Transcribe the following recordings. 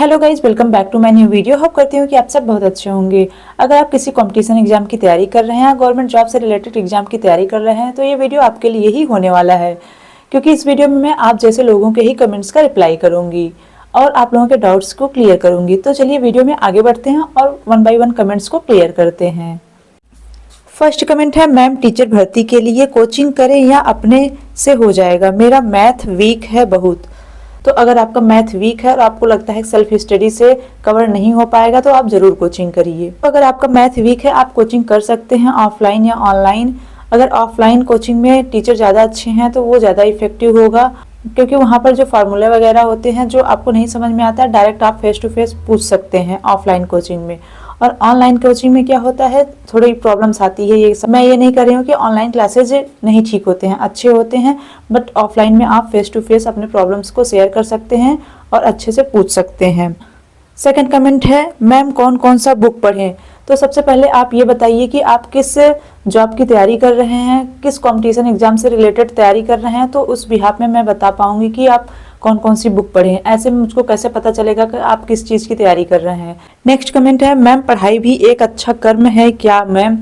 Hello guys, welcome back to my new video. Hope करती हूँ कि आप सब बहुत अच्छे होंगे। अगर आप किसी कंपटीशन एग्जाम की तैयारी कर रहे हैं, गवर्नमेंट जॉब से रिलेटेड एग्जाम की तैयारी कर रहे हैं, तो ये वीडियो आपके लिए ही होने वाला है, क्योंकि इस वीडियो में मैं आप जैसे लोगों के ही कमेंट्स का रिप्लाई करूंगी और आप लोगों के डाउट्स को क्लियर करूंगी। तो चलिए वीडियो में आगे बढ़ते हैं और वन बाई वन कमेंट्स को क्लियर करते हैं। फर्स्ट कमेंट है, मैम टीचर भर्ती के लिए कोचिंग करें या अपने से हो जाएगा? मेरा मैथ वीक है बहुत। तो अगर आपका मैथ वीक है और आपको लगता है सेल्फ स्टडी से कवर नहीं हो पाएगा तो आप जरूर कोचिंग करिए। तो अगर आपका मैथ वीक है, आप कोचिंग कर सकते हैं ऑफलाइन या ऑनलाइन। अगर ऑफलाइन कोचिंग में टीचर ज़्यादा अच्छे हैं तो वो ज़्यादा इफेक्टिव होगा, क्योंकि वहाँ पर जो फार्मूले वगैरह होते हैं जो आपको नहीं समझ में आता है, डायरेक्ट आप फेस टू फेस पूछ सकते हैं ऑफलाइन कोचिंग में। और ऑनलाइन कोचिंग में क्या होता है, थोड़ी प्रॉब्लम्स आती है। ये मैं ये नहीं कर रही हूँ कि ऑनलाइन क्लासेज नहीं ठीक होते हैं, अच्छे होते हैं, बट ऑफलाइन में आप फेस टू फेस अपने प्रॉब्लम्स को शेयर कर सकते हैं और अच्छे से पूछ सकते हैं। सेकंड कमेंट है, मैम कौन कौन सा बुक पढ़ें? तो सबसे पहले आप ये बताइए कि आप किस जॉब की तैयारी कर रहे हैं, किस कंपटीशन एग्जाम से रिलेटेड तैयारी कर रहे हैं, तो उस बिहाफ में मैं बता पाऊंगी कि आप कौन कौन सी बुक पढ़ें। ऐसे में मुझको कैसे पता चलेगा कि आप किस चीज़ की तैयारी कर रहे हैं। नेक्स्ट कमेंट है, मैम पढ़ाई भी एक अच्छा कर्म है क्या मैम?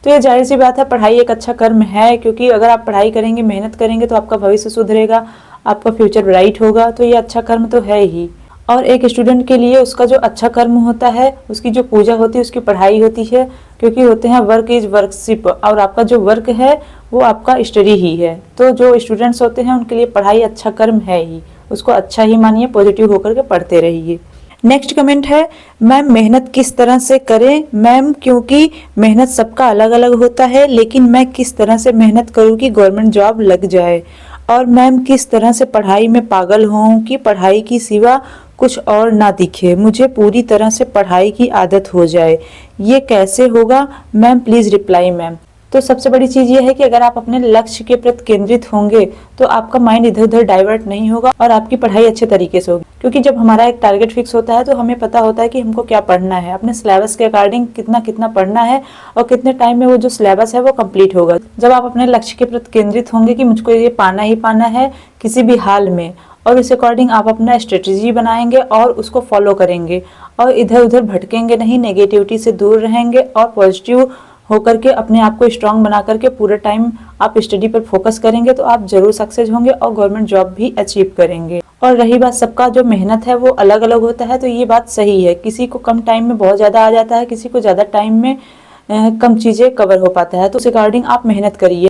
तो ये जाहिर सी बात है, पढ़ाई एक अच्छा कर्म है, क्योंकि अगर आप पढ़ाई करेंगे, मेहनत करेंगे तो आपका भविष्य सुधरेगा, आपका फ्यूचर ब्राइट होगा, तो ये अच्छा कर्म तो है ही। और एक स्टूडेंट के लिए उसका जो अच्छा कर्म होता है, उसकी जो पूजा होती है, उसकी पढ़ाई होती है, क्योंकि होते हैं वर्क इज वर्कशिप, और आपका जो वर्क है वो आपका स्टडी ही है। तो जो स्टूडेंट्स होते हैं उनके लिए पढ़ाई अच्छा कर्म है ही, उसको अच्छा ही मानिए, पॉजिटिव होकर के पढ़ते रहिए। नेक्स्ट कमेंट है, मैम मेहनत किस तरह से करें? मैम क्योंकि मेहनत सबका अलग अलग होता है, लेकिन मैं किस तरह से मेहनत करूँ कि गवर्नमेंट जॉब लग जाए? और मैम किस तरह से पढ़ाई में पागल हूँ कि पढ़ाई की सिवा कुछ और ना दिखे, मुझे पूरी तरह से पढ़ाई की आदत हो जाए, ये कैसे होगा मैम? Please reply ma'am. तो सबसे बड़ी चीज़ ये है कि अगर आप अपने लक्ष्य के प्रति केंद्रित होंगे तो आपका माइंड इधर उधर डाइवर्ट नहीं होगा और आपकी पढ़ाई अच्छे तरीके से होगी। क्योंकि जब हमारा एक टारगेट फिक्स होता है तो हमें पता होता है कि हमको क्या पढ़ना है, अपने सिलेबस के अकॉर्डिंग कितना कितना पढ़ना है और कितने टाइम में वो जो सिलेबस है वो कंप्लीट होगा। जब आप अपने लक्ष्य के प्रति केंद्रित होंगे कि मुझको ये पाना ही पाना है किसी भी हाल में, और उस अकॉर्डिंग आप अपना स्ट्रेटजी बनाएंगे और उसको फॉलो करेंगे और इधर उधर भटकेंगे नहीं, नेगेटिविटी से दूर रहेंगे और पॉजिटिव होकर के अपने आप को स्ट्रांग बना करके पूरे टाइम आप स्टडी पर फोकस करेंगे तो आप जरूर सक्सेस होंगे और गवर्नमेंट जॉब भी अचीव करेंगे। और रही बात, सबका जो मेहनत है वो अलग अलग होता है, तो ये बात सही है, किसी को कम टाइम में बहुत ज़्यादा आ जाता है, किसी को ज़्यादा टाइम में कम चीज़ें कवर हो पाता है। तो उस अकॉर्डिंग आप मेहनत करिए,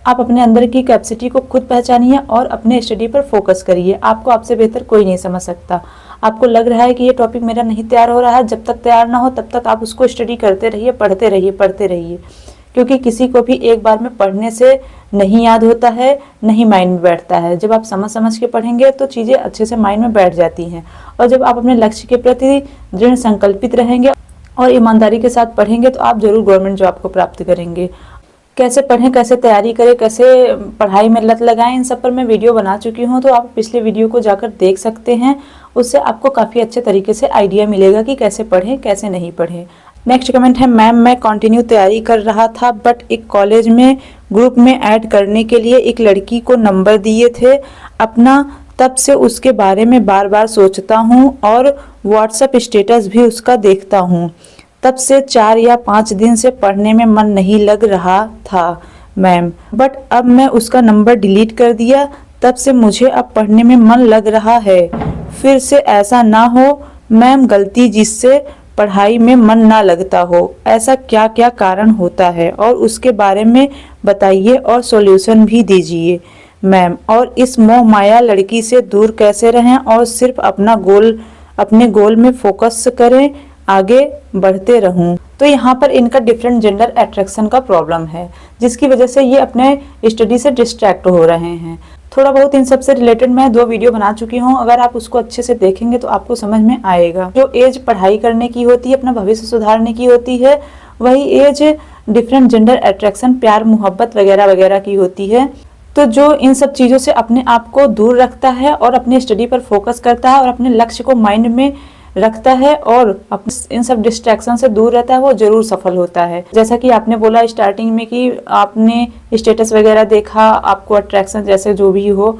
आप अपने अंदर की कैपेसिटी को खुद पहचानिए और अपने स्टडी पर फोकस करिए। आपको आपसे बेहतर कोई नहीं समझ सकता। आपको लग रहा है कि ये टॉपिक मेरा नहीं तैयार हो रहा है, जब तक तैयार ना हो तब तक आप उसको स्टडी करते रहिए, पढ़ते रहिए, पढ़ते रहिए, क्योंकि किसी को भी एक बार में पढ़ने से नहीं याद होता है, नहीं माइंड में बैठता है। जब आप समझ समझ के पढ़ेंगे तो चीज़ें अच्छे से माइंड में बैठ जाती हैं। और जब आप अपने लक्ष्य के प्रति दृढ़ संकल्पित रहेंगे और ईमानदारी के साथ पढ़ेंगे तो आप जरूर गवर्नमेंट जॉब को प्राप्त करेंगे। कैसे पढ़ें, कैसे तैयारी करें, कैसे पढ़ाई में लत लगाएं, इन सब पर मैं वीडियो बना चुकी हूं, तो आप पिछले वीडियो को जाकर देख सकते हैं। उससे आपको काफ़ी अच्छे तरीके से आइडिया मिलेगा कि कैसे पढ़ें कैसे नहीं पढ़ें। नेक्स्ट कमेंट है, मैम मैं कंटिन्यू तैयारी कर रहा था, बट एक कॉलेज में ग्रुप में ऐड करने के लिए एक लड़की को नंबर दिए थे अपना, तब से उसके बारे में बार बार सोचता हूँ और व्हाट्सएप स्टेटस भी उसका देखता हूँ। तब से 4 या 5 दिन से पढ़ने में मन नहीं लग रहा था मैम, बट अब मैं उसका नंबर डिलीट कर दिया, तब से मुझे अब पढ़ने में मन लग रहा है। फिर से ऐसा ना हो मैम, गलती जिससे पढ़ाई में मन ना लगता हो, ऐसा क्या क्या कारण होता है और उसके बारे में बताइए और सॉल्यूशन भी दीजिए मैम। और इस मोह माया लड़की से दूर कैसे रहें और सिर्फ अपने गोल में फोकस करें, आगे बढ़ते रहूं। तो यहाँ पर इनका डिफरेंट जेंडर अट्रैक्शन का प्रॉब्लम है, जिसकी वजह से ये अपने स्टडी से डिस्ट्रैक्ट हो रहे हैं। थोड़ा बहुत इन सब से रिलेटेड मैं 2 वीडियो बना चुकी हूँ, अगर आप उसको अच्छे से देखेंगे तो आपको समझ में आएगा। जो एज पढ़ाई करने की होती है, अपना भविष्य सुधारने की होती है, वही एज डिफरेंट जेंडर अट्रैक्शन, प्यार मोहब्बत वगैरह वगैरह की होती है। तो जो इन सब चीज़ों से अपने आप को दूर रखता है और अपने स्टडी पर फोकस करता है और अपने लक्ष्य को माइंड में रखता है और इन सब डिस्ट्रैक्शन से दूर रहता है, वो जरूर सफल होता है। जैसा कि आपने बोला स्टार्टिंग में कि आपने स्टेटस वगैरह देखा, आपको अट्रैक्शन जैसे जो भी हो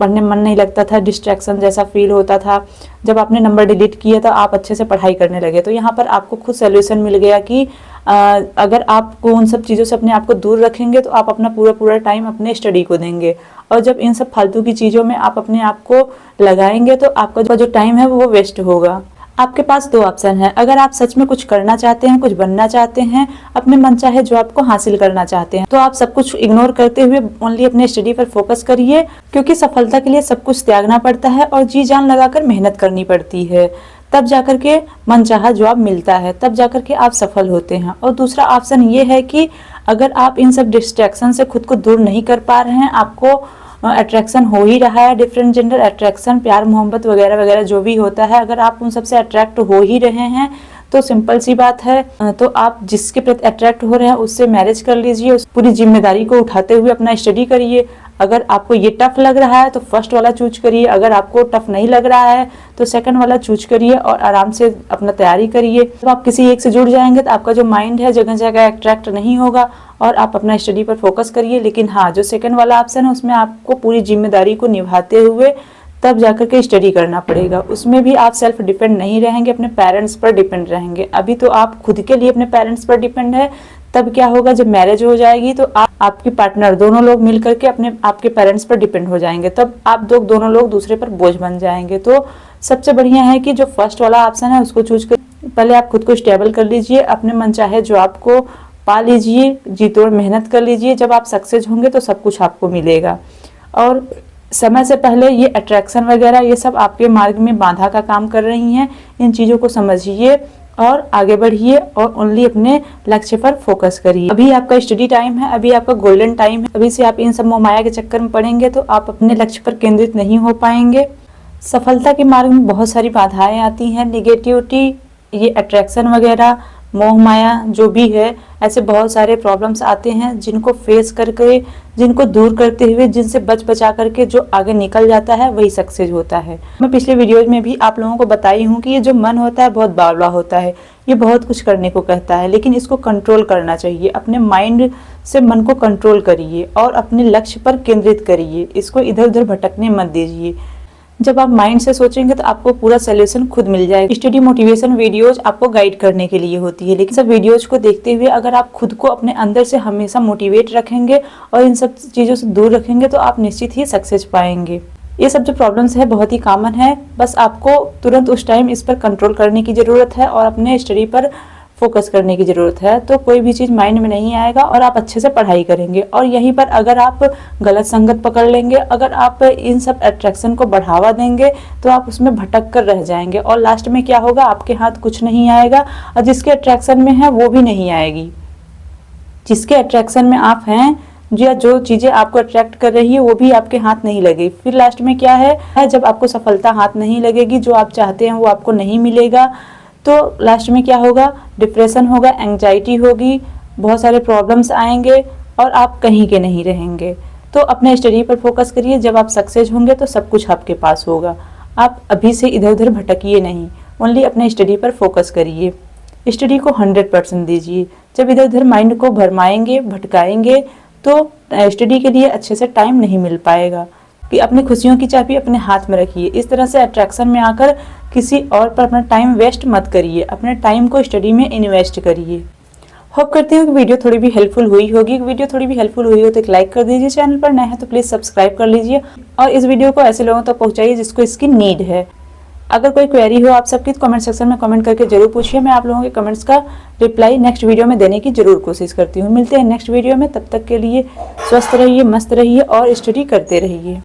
पढ़ने में मन नहीं लगता था, डिस्ट्रैक्शन जैसा फील होता था। जब आपने नंबर डिलीट किया तो आप अच्छे से पढ़ाई करने लगे। तो यहाँ पर आपको खुद सोल्यूशन मिल गया कि अगर आपको उन सब चीज़ों से अपने आप को दूर रखेंगे तो आप अपना पूरा टाइम अपने स्टडी को देंगे, और जब इन सब फालतू की चीज़ों में आप अपने आप को लगाएंगे तो आपका जो टाइम है वो वेस्ट होगा। आपके पास दो ऑप्शन है। अगर आप सच में कुछ करना चाहते हैं, कुछ बनना चाहते हैं, अपने मन चाहे जो आपको हासिल करना चाहते हैं, तो आप सब कुछ इग्नोर करते हुए ओनली अपने स्टडी पर फोकस करिए, क्योंकि सफलता के लिए सब कुछ त्यागना पड़ता है और जी जान लगाकर मेहनत करनी पड़ती है। तब जाकर के मनचाहा जॉब मिलता है, तब जाकर के आप सफल होते हैं। और दूसरा ऑप्शन ये है कि अगर आप इन सब डिस्ट्रैक्शन से खुद को दूर नहीं कर पा रहे हैं, आपको अट्रैक्शन हो ही रहा है, डिफरेंट जेंडर अट्रैक्शन, प्यार मोहब्बत वगैरह वगैरह जो भी होता है, अगर आप उन सब से अट्रैक्ट हो ही रहे हैं तो सिंपल सी बात है, तो आप जिसके प्रति अट्रैक्ट हो रहे हैं उससे मैरिज कर लीजिए, उस पूरी जिम्मेदारी को उठाते हुए अपना स्टडी करिए। अगर आपको ये टफ लग रहा है तो फर्स्ट वाला चूज करिए, अगर आपको टफ नहीं लग रहा है तो सेकंड वाला चूज करिए और आराम से अपना तैयारी करिए। जब आप किसी एक से जुड़ जाएंगे तो आपका जो माइंड है जगह जगह अट्रैक्ट नहीं होगा और आप अपना स्टडी पर फोकस करिए। लेकिन हाँ, जो सेकंड वाला ऑप्शन है उसमें आपको पूरी जिम्मेदारी को निभाते हुए तब जाकर के स्टडी करना पड़ेगा। उसमें भी आप सेल्फ डिपेंड नहीं रहेंगे, अपने पेरेंट्स पर डिपेंड रहेंगे। अभी तो आप खुद के लिए अपने पेरेंट्स पर डिपेंड है, तब क्या होगा जब मैरिज हो जाएगी तो आपकी पार्टनर दोनों लोग मिल करके अपने आपके पेरेंट्स पर डिपेंड हो जाएंगे, तब आप दोनों लोग दूसरे पर बोझ बन जाएंगे। तो सबसे बढ़िया है कि जो फर्स्ट वाला ऑप्शन है उसको चूज कर, पहले आप खुद को स्टेबल कर लीजिए, अपने मन चाहे जो आपको पा लीजिए, जी तोड़ मेहनत कर लीजिए। जब आप सक्सेस होंगे तो सब कुछ आपको मिलेगा। और समय से पहले ये अट्रैक्शन वगैरह ये सब आपके मार्ग में बाधा का काम कर रही हैं, इन चीज़ों को समझिए और आगे बढ़िए और ओनली अपने लक्ष्य पर फोकस करिए। अभी आपका स्टडी टाइम है, अभी आपका गोल्डन टाइम है। अभी से आप इन सब मोहमाया के चक्कर में पड़ेंगे तो आप अपने लक्ष्य पर केंद्रित नहीं हो पाएंगे। सफलता के मार्ग में बहुत सारी बाधाएं आती हैं, निगेटिविटी, ये अट्रैक्शन वगैरह, मोह माया जो भी है, ऐसे बहुत सारे प्रॉब्लम्स आते हैं जिनको फेस करके, जिनको दूर करते हुए, जिनसे बच बचा करके जो आगे निकल जाता है वही सक्सेस होता है। मैं पिछले वीडियोज में भी आप लोगों को बताई हूँ कि ये जो मन होता है बहुत बावला होता है, ये बहुत कुछ करने को कहता है, लेकिन इसको कंट्रोल करना चाहिए। अपने माइंड से मन को कंट्रोल करिए और अपने लक्ष्य पर केंद्रित करिए, इसको इधर उधर भटकने मत दीजिए। जब आप माइंड से सोचेंगे तो आपको पूरा सोल्यूशन खुद मिल जाएगा। स्टडी मोटिवेशन वीडियोज आपको गाइड करने के लिए होती है, लेकिन सब वीडियोज को देखते हुए अगर आप खुद को अपने अंदर से हमेशा मोटिवेट रखेंगे और इन सब चीज़ों से दूर रखेंगे तो आप निश्चित ही सक्सेस पाएंगे। ये सब जो प्रॉब्लम्स है बहुत ही कॉमन है, बस आपको तुरंत उस टाइम इस पर कंट्रोल करने की ज़रूरत है और अपने स्टडी पर फोकस करने की ज़रूरत है। तो कोई भी चीज़ माइंड में नहीं आएगा और आप अच्छे से पढ़ाई करेंगे। और यहीं पर अगर आप गलत संगत पकड़ लेंगे, अगर आप इन सब अट्रैक्शन को बढ़ावा देंगे तो आप उसमें भटक कर रह जाएंगे और लास्ट में क्या होगा, आपके हाथ कुछ नहीं आएगा और जिसके अट्रैक्शन में है वो भी नहीं आएगी। जिसके अट्रैक्शन में आप हैं, जो चीज़ें आपको अट्रैक्ट कर रही है वो भी आपके हाथ नहीं लगेगी। फिर लास्ट में क्या है, जब आपको सफलता हाथ नहीं लगेगी, जो आप चाहते हैं वो आपको नहीं मिलेगा, तो लास्ट में क्या होगा, डिप्रेशन होगा, एंग्जाइटी होगी, बहुत सारे प्रॉब्लम्स आएंगे और आप कहीं के नहीं रहेंगे। तो अपने स्टडी पर फोकस करिए, जब आप सक्सेस होंगे तो सब कुछ आपके पास होगा। आप अभी से इधर उधर भटकिए नहीं, ओनली अपने स्टडी पर फोकस करिए, स्टडी को 100% दीजिए। जब इधर उधर माइंड को भरमाएंगे, भटकाएंगे तो स्टडी के लिए अच्छे से टाइम नहीं मिल पाएगा। कि अपनी खुशियों की चाबी अपने हाथ में रखिए। इस तरह से अट्रैक्शन में आकर किसी और पर अपना टाइम वेस्ट मत करिए, अपने टाइम को स्टडी में इन्वेस्ट करिए। होप करती हूँ कि वीडियो थोड़ी भी हेल्पफुल हुई होगी। वीडियो थोड़ी भी हेल्पफुल हुई हो तो एक लाइक कर दीजिए, चैनल पर नए हैं तो प्लीज़ सब्सक्राइब कर लीजिए और इस वीडियो को ऐसे लोगों तक पहुँचाइए जिसको इसकी नीड है। अगर कोई क्वेरी हो आप सबकी तो कमेंट सेक्शन में कमेंट करके जरूर पूछिए, मैं आप लोगों के कमेंट्स का रिप्लाई नेक्स्ट वीडियो में देने की जरूर कोशिश करती हूँ। मिलते हैं नेक्स्ट वीडियो में, तब तक के लिए स्वस्थ रहिए, मस्त रहिए और स्टडी करते रहिए।